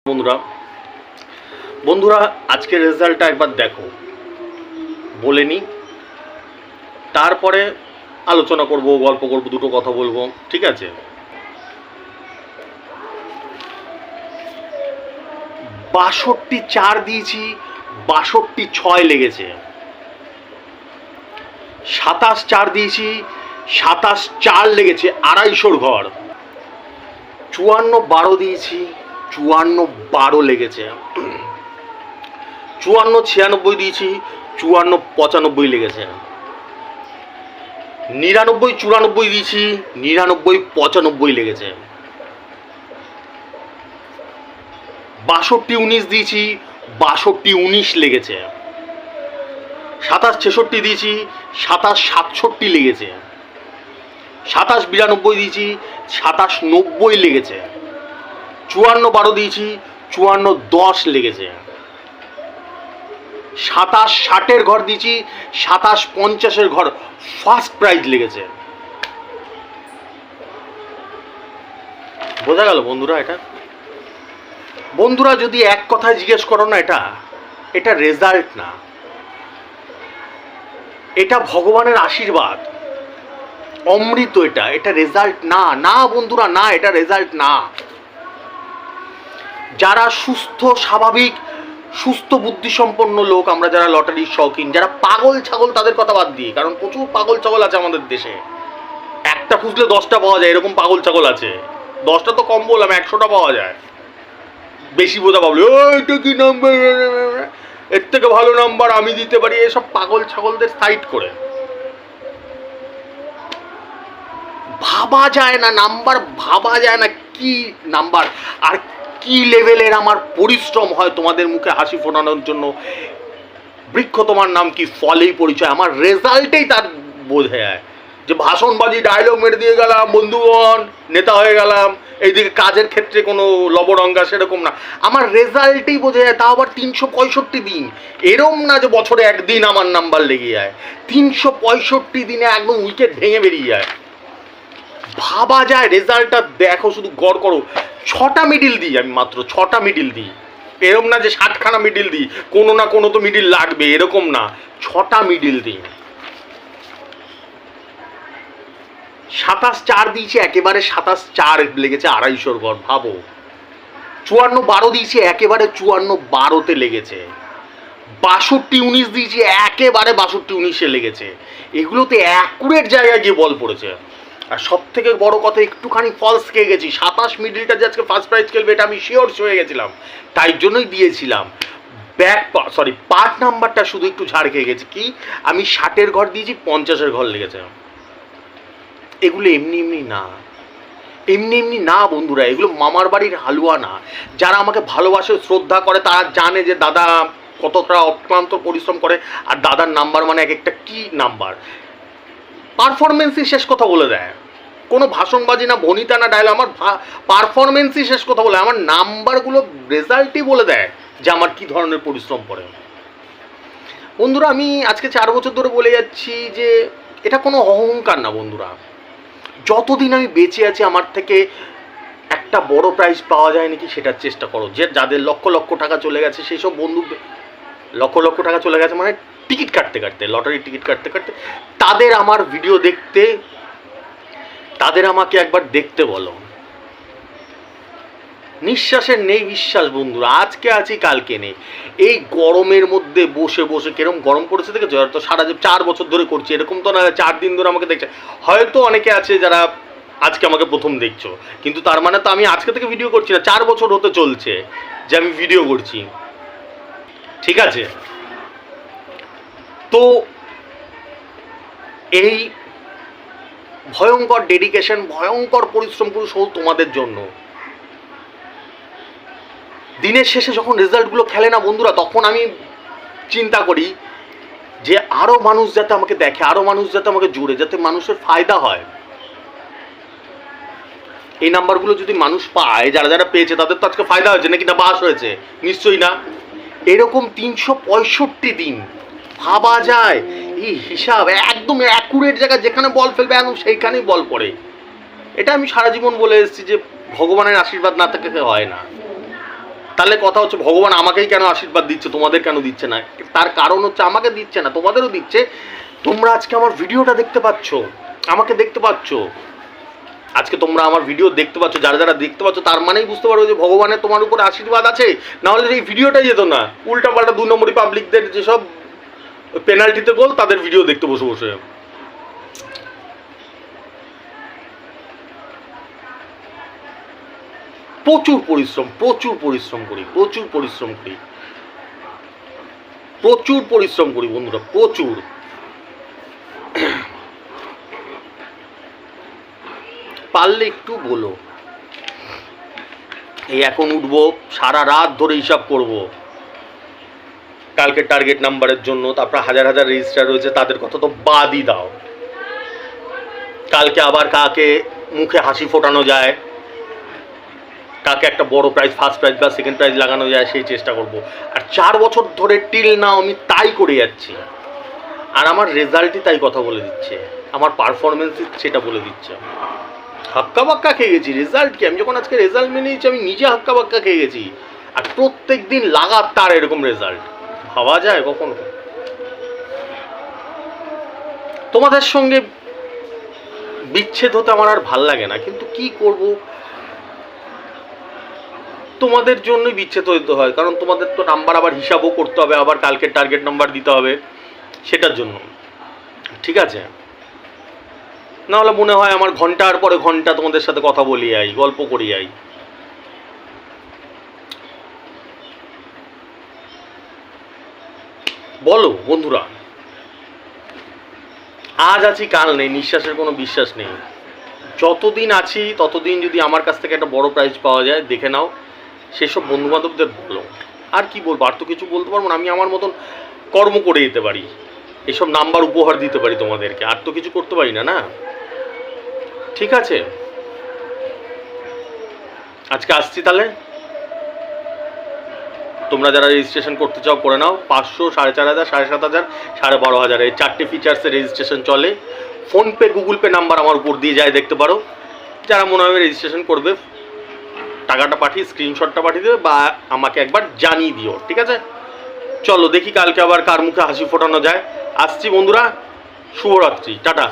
বন্ধুরা বন্ধুরা আজকের রেজাল্টটা একবার দেখো বলে নি, তারপরে আলোচনা করব, গল্প করব, দুটো কথা বলবো, ঠিক আছে? 62 দিয়েছি, 62 লেগেছে। 27 দিয়েছি, 27 লেগেছে, 250 ঘর। 54 দিয়েছি, 54 লেগেছে। 54 দিয়েছি, 54 লেগেছে। 99 দিয়েছি, 99 লেগেছে। 62 দিয়েছি, 62 লেগেছে। 27 দিয়েছি, 27 লেগেছে। 27 দিয়েছি, 27 লেগেছে। 54 দিয়েছি, 54 লেগেছে। 27 ঘর দিয়েছি, 27 ঘর ফার্স্ট প্রাইজ লেগেছে। বোঝা গেল বন্ধুরা? বন্ধুরা যদি এক কথায় জিজ্ঞেস করো না, এটা রেজাল্ট না, এটা ভগবানের আশীর্বাদ, অমৃত। এটা রেজাল্ট না বন্ধুরা, না, এটা রেজাল্ট না। যারা সুস্থ স্বাভাবিক সুস্থ বুদ্ধিসম্পন্ন লোক, আমরা যারা লটারির শৌখিন, যারা পাগল ছাগল, তাদের কথা বাদ দিই, কারণ প্রচুর পাগল ছাগল আছে আমাদের দেশে। একটা খুঁজলে 10টা পাওয়া যায়, এরকম পাগল ছাগল আছে। 10টা তো কম বললাম, 100টা পাওয়া যায়। বেশি বোঝা পাবলো, এটা কি নাম্বার, এর থেকে ভালো নাম্বার আমি দিতে পারি, এসব পাগল ছাগলদের সাইড করে ভাবা যায় না নাম্বার, ভাবা যায় না কি নাম্বার আর কি লেভেলের আমার পরিশ্রম হয় তোমাদের মুখে হাসি ফোটানোর জন্য। বৃক্ষ তোমার নাম কি, ফলেই পরিচয়। আমার রেজাল্টেই তার বোঝা যায় যে ভাষণবাজি ডায়লগ মেরে দিয়ে গেলাম, বন্ধুগণ নেতা হয়ে গেলাম, এইদিকে কাজের ক্ষেত্রে কোনো লবডঙ্গা সেরকম না। আমার রেজাল্টেই বোঝা যায়, তাও আবার 365 দিন। এরম না যে বছরে একদিন আমার নাম্বার লেগে যায়, 365 দিনে একদম উইকেট ভেঙে বেরিয়ে যায়। ভাবা যায় রেজাল্টটা দেখো, শুধু গড় করো। 6টা মিডিল দিই আমি, মাত্র 6টা মিডিল দিই। এরকম না যে 60খানা মিডিল দিই, কোনো না কোনো তো মিডিল লাগবে, এরকম না। 6টা মিডিল দিই। 27 দিয়েছি, একেবারে 27 লেগেছে, 250 ঘর। ভাবো। 54 দিয়েছি, একেবারে 54 লেগেছে। 62 দিয়েছি, একেবারে 62 লেগেছে। এগুলোতে অ্যাকুরেট জায়গায় গিয়ে বল পড়েছে। আর সব থেকে বড় কথা, একটুখানি ফলস খেয়ে গেছি। 27 মিডিলটা যে আজকে ফার্স্ট প্রাইজ খেলবে, এটা আমি শিওর হয়ে গেছিলাম, তাই জন্যই দিয়েছিলাম। পার্ট নাম্বারটা শুধু একটু ঝাড় খেয়ে গেছি। কি, আমি 60 ঘর দিয়েছি, 50 ঘর লেগেছে। এগুলো এমনি এমনি না বন্ধুরা, এগুলো মামার বাড়ির হালুয়া না। যারা আমাকে ভালোবাসে, শ্রদ্ধা করে, তারা জানে যে দাদা কতটা অক্লান্ত পরিশ্রম করে। আর দাদার নাম্বার মানে এক একটা কি নাম্বার, পারফরমেন্সই শেষ কথা বলে দেয়। কোনো ভাষণবাজি না, ভনিতা না, ডায়লগ, আমার পারফরমেন্সই শেষ কথা বলে। আমার নাম্বারগুলো রেজাল্টই বলে দেয় যে আমার কি ধরনের পরিশ্রম করে। বন্ধুরা আমি আজকে 4 বছর ধরে বলে যাচ্ছি যে এটা কোনো অহংকার না বন্ধুরা। যতদিন আমি বেঁচে আছি, আমার থেকে একটা বড় প্রাইজ পাওয়া যায় নাকি সেটার চেষ্টা করো। যাদের লক্ষ লক্ষ টাকা চলে গেছে, সেই সব বন্ধু, লক্ষ টাকা চলে গেছে মানে টিকিট কাটতে, লটারির টিকিট কাটতে, তাদের আমার ভিডিও দেখতে, তাদের আমাকে একবার দেখতে বলো। নিঃশ্বাসের নেই বিশ্বাস বন্ধুরা, আজকে আছি কালকে নেই। এই গরমের মধ্যে বসে কিরম গরম পড়েছে দেখেছো? তো সারা যে 4 বছর ধরে করছি, এরকম তো না 4 দিন ধরে আমাকে দেখছে। হয়তো অনেকে আছে যারা আজকে আমাকে প্রথম দেখছো, কিন্তু তার মানে তো আমি আজকে থেকে ভিডিও করছি না, 4 বছর হতে চলছে যে আমি ভিডিও করছি, ঠিক আছে? তো এই ভয়ঙ্কর ডেডিকেশন, ভয়ঙ্কর পরিশ্রম করে শুধু তোমাদের জন্য। দিনের শেষে যখন রেজাল্টগুলো খেলে না বন্ধুরা, তখন আমি চিন্তা করি যে আরও মানুষ যাতে আমাকে দেখে, আরও মানুষ যাতে আমাকে জুড়ে, যাতে মানুষের ফায়দা হয়। এই নাম্বারগুলো যদি মানুষ পায়, যারা পেয়েছে, তাদের তো আজকে ফায়দা হয়েছে নাকি না পাস হয়েছে? নিশ্চয়ই না। এরকম 365 দিন ভাবা যায়। এই হিসাব একদম অ্যাকুরেট জায়গা, যেখানে বল ফেলবে একদম সেইখানেই বল পড়ে। এটা আমি সারা জীবন বলে এসেছি যে ভগবানের আশীর্বাদ না থাকলে হয় না। তাহলে কথা হচ্ছে ভগবান আমাকেই কেন আশীর্বাদ দিচ্ছে, তোমাদের কেন দিচ্ছে না? তার কারণ হচ্ছে আমাকে দিচ্ছে না, তোমাদেরও দিচ্ছে। তোমরা আজকে আমার ভিডিওটা দেখতে পাচ্ছ, আমাকে দেখতে পাচ্ছ, আজকে তোমরা আমার ভিডিও দেখতে পাচ্ছ, যারা যারা দেখতে পাচ্ছ তার মানেই বুঝতে পারো যে ভগবানের তোমার উপরে আশীর্বাদ আছে। না হলে এই ভিডিওটাই যেত না। উল্টা পাল্টা 2 নম্বরই পাবলিকদের যেসব পেনাল্টিতে গোল তাদের ভিডিও দেখতে বসে বসে। প্রচুর পরিশ্রম করি, প্রচুর পরিশ্রম করি বন্ধুরা, প্রচুর। পারলে একটু বলো। এই এখন উঠবো, সারা রাত ধরে হিসাব করব কালকে টার্গেট নাম্বারের জন্য। তারপর হাজার হাজার রেজিস্টার রয়েছে, তাদের কথা তো বাদই দাও। কালকে আবার কাকে মুখে হাসি ফোটানো যায়, কাকে একটা বড় প্রাইজ, ফার্স্ট প্রাইজ বা সেকেন্ড প্রাইজ লাগানো যায়, সেই চেষ্টা করব। আর 4 বছর ধরে টিল নাও আমি তাই করে যাচ্ছি। আর আমার রেজাল্টই তাই কথা বলে দিচ্ছে, আমার পারফরমেন্সই সেটা বলে দিচ্ছে। হাক্কা বাক্কা খেয়ে গেছি। রেজাল্ট কি? আমি যখন আজকে রেজাল্ট মেনে নিয়েছি, আমি নিজে হাক্কা বাক্কা খেয়ে গেছি। আর প্রত্যেক দিন লাগাতার এরকম রেজাল্ট, ভাবা যায় কখনো? তোমাদের সঙ্গে বিচ্ছেদ হতে আমার আর ভাল লাগে না, কিন্তু কি করব, তোমাদের জন্যই বিচ্ছেদ হতে হয়। কারণ তোমাদের তো নাম্বার আবার হিসাবও করতে হবে, আবার কালকে টার্গেট নাম্বার দিতে হবে, সেটার জন্য। ঠিক আছে? নাহলে মনে হয় আমার ঘন্টার পরে ঘন্টা তোমাদের সাথে কথা বলি যাই, গল্প করি যাই। বলো বন্ধুরা, আজ আছি কাল নেই, নিঃশ্বাসের কোনো বিশ্বাস নেই। যতদিন আছি ততদিন যদি আমার কাছ থেকে একটা বড় প্রাইজ পাওয়া যায়, দেখে নাও। সেসব বন্ধুবান্ধবদের বলো। আর কি বলবো? আর তো কিছু বলতে পারবো না। আমি আমার মতন কর্ম করে যেতে পারি, এসব নাম্বার উপহার দিতে পারি তোমাদেরকে, আর তো কিছু করতে পারি না। না, ঠিক আছে, আজকে আসছি তাহলে। তোমরা যারা রেজিস্ট্রেশন করতে চাও করে নাও। 500, 4500, 7500, 12,500 এই 4টে ফিচার্সে রেজিস্ট্রেশন চলে। ফোনপে, গুগল পে নাম্বার আমার উপর দিয়ে যায়, দেখতে পারো। যারা মনে হবে রেজিস্ট্রেশন করবে, টাকাটা পাঠিয়ে স্ক্রিনশটটা পাঠিয়ে দেবে বা আমাকে একবার জানিয়ে দিও। ঠিক আছে? চলো দেখি কালকে আবার কার মুখে হাসি ফোটানো যায়। আসছি বন্ধুরা, শুভরাত্রি, টাটা।